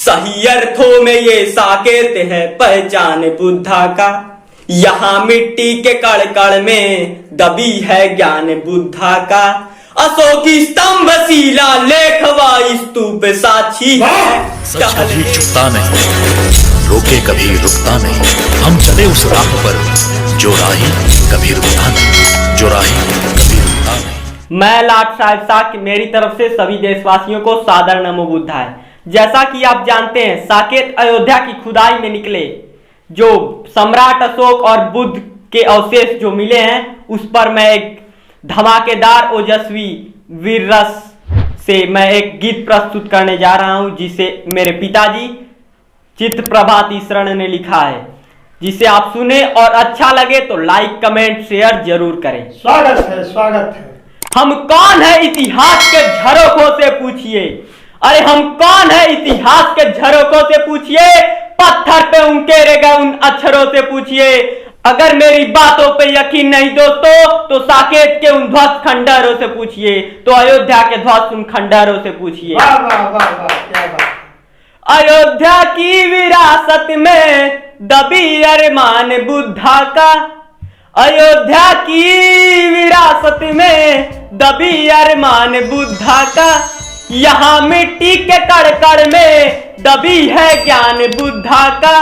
सही अर्थों में ये साकेत है पहचान बुद्धा का। यहाँ मिट्टी के कण कण में दबी है ज्ञान बुद्धा का। अशोक स्तंभ शिला लेख व स्तूप साक्षी है। सच कभी झुकता नहीं, रोके कभी रुकता नहीं। हम चले उस राह पर जो राही कभी रुकता नहीं, जो राही कभी रुकता नहीं। मैं लाट साहिब शाह मेरी तरफ से सभी देशवासियों को सादर नमो बुद्धाय। जैसा कि आप जानते हैं, साकेत अयोध्या की खुदाई में निकले जो सम्राट अशोक और बुद्ध के अवशेष जो मिले हैं, उस पर मैं एक धमाकेदार ओजस्वी वीर रस से मैं एक गीत प्रस्तुत करने जा रहा हूं, जिसे मेरे पिताजी चित्र प्रभात ईश्वरण ने लिखा है, जिसे आप सुने और अच्छा लगे तो लाइक कमेंट शेयर जरूर करें। स्वागत है, स्वागत है। हम कौन है इतिहास के झरोखों से पूछिए। अरे हम कौन है इतिहास के झरोखों से पूछिए। पत्थर पे उनके गए उन अक्षरों से पूछिए। अगर मेरी बातों पे यकीन नहीं दोस्तों, तो साकेत के उन ध्वस्त खंडहरों से पूछिए, तो अयोध्या के ध्वस्त उन खंडहरों से पूछिए। वाह वाह वाह वाह, क्या बात। अयोध्या की विरासत में दबी अरमान बुद्धा का। अयोध्या की विरासत में दबी अरमान बुद्धा का। यहाँ मिट्टी के कण कण में दबी है ज्ञान बुद्धा का।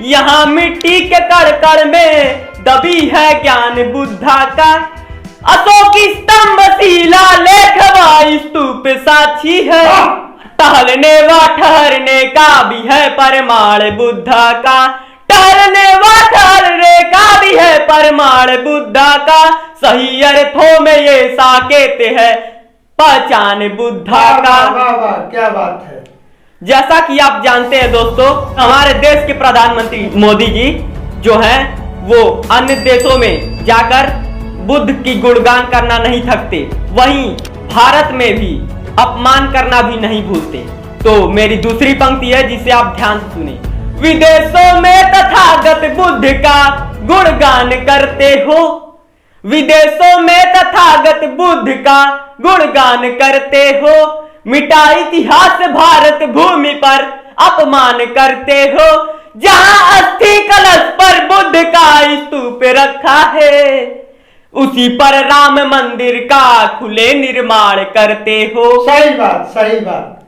यहाँ मिट्टी के कण कण में दबी है ज्ञान बुद्धा का। अशोक स्तंभ शिला लेख व स्तूप साक्षी है। टहलने व ठहरने का भी है परमाण बुद्धा का। टहलने व ठहरने का भी है परमाण बुद्धा का। सही अर्थों में ये साकेत है पहचान बुद्धा का। वाह वाह, क्या बात है। जैसा कि आप जानते हैं दोस्तों, हमारे देश के प्रधानमंत्री मोदी जी जो हैं, वो अन्य देशों में जाकर बुद्ध की गुणगान करना नहीं थकते, वहीं भारत में भी अपमान करना भी नहीं भूलते। तो मेरी दूसरी पंक्ति है, जिसे आप ध्यान से सुने। विदेशों में तथागत बुद्ध का गुणगान करते हो। विदेशों में तथागत बुद्ध का गुणगान करते हो। मिटा इतिहास भारत भूमि पर अपमान करते हो। जहां अस्थि कलश पर बुद्ध का स्तूप रखा है, उसी पर राम मंदिर का खुले निर्माण करते हो। सही बात, सही बात।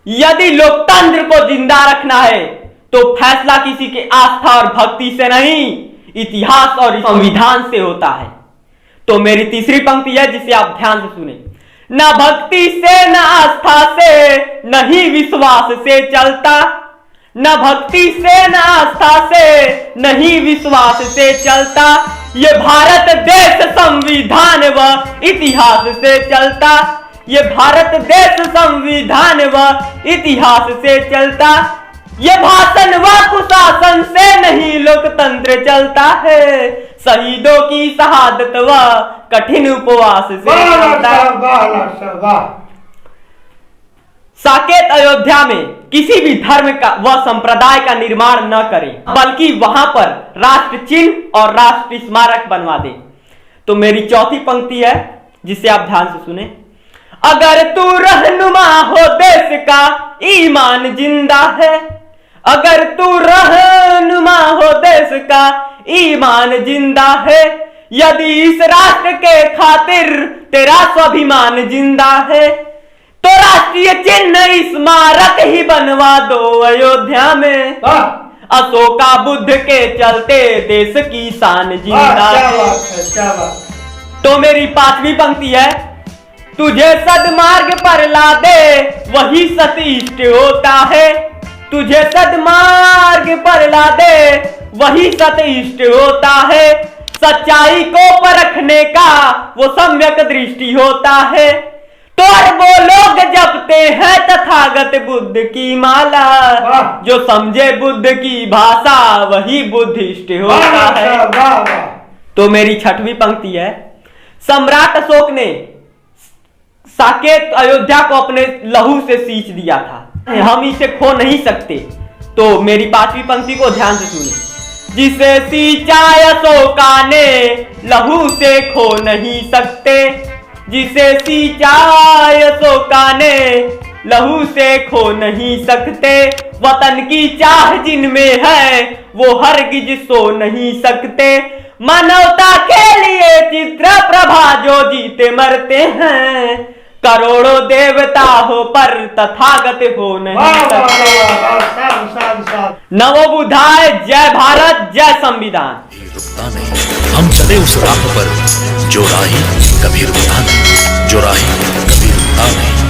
यदि लोकतंत्र को जिंदा रखना है तो फैसला किसी के आस्था और भक्ति से नहीं, इतिहास और संविधान से होता है। तो मेरी तीसरी पंक्ति है, जिसे आप ध्यान से सुने। न भक्ति से न आस्था से नहीं विश्वास से चलता। न भक्ति से न आस्था से नहीं विश्वास से चलता। ये भारत देश संविधान व इतिहास से चलता। ये भारत देश संविधान व इतिहास से चलता। ये भाषण व कुशासन से नहीं लोकतंत्र चलता है। शहीदों की शहादत व कठिन उपवास से चलता है। वाह। साकेत अयोध्या में किसी भी धर्म का व संप्रदाय का निर्माण न करे, बल्कि वहां पर राष्ट्र चिन्ह और राष्ट्र स्मारक बनवा दे। तो मेरी चौथी पंक्ति है, जिसे आप ध्यान से सुने। अगर तू रहनुमा हो देश का ईमान जिंदा है। अगर तू रहनुमा हो देश का ईमान जिंदा है। यदि इस राष्ट्र के खातिर तेरा स्वाभिमान जिंदा है, तो राष्ट्रीय चिन्ह स्मारक ही बनवा दो अयोध्या में। अशोका बुद्ध के चलते देश की शान जिंदा है। क्या बात। तो मेरी पांचवी पंक्ति है। तुझे सदमार्ग पर ला दे वही सतीष्ट होता है। तुझे सदमार्ग पर ला दे वही सतीष्ट होता है। सच्चाई को परखने का वो सम्यक दृष्टि होता है। तो वो लोग जपते हैं तथागत बुद्ध की माला। जो समझे बुद्ध की भाषा वही बुद्धिस्ट होता है। तो मेरी छठवीं पंक्ति है। सम्राट अशोक ने साकेत अयोध्या को अपने लहू से सींच दिया था, हम इसे खो नहीं सकते। तो मेरी पांचवी पंक्ति को ध्यान से सुने। जिसे सींचा अशोका ने लहू से खो नहीं सकते। जिसे सींचा अशोका ने लहू से खो नहीं सकते। वतन की चाह जिनमें है वो हरगिज सो नहीं सकते। मानवता के लिए चित्र प्रभा जो जीते मरते हैं। करोड़ों देवता हो पर तथागत हो नहीं वाह वाह सकते। वाह वाह, साधु साधु साधु। नमो बुद्धाय, जय भारत, जय संविधान। रुकता नहीं, हम चले उस राह पर जो राही कभी रुकता नहीं, जो राही कभी रुकता नहीं।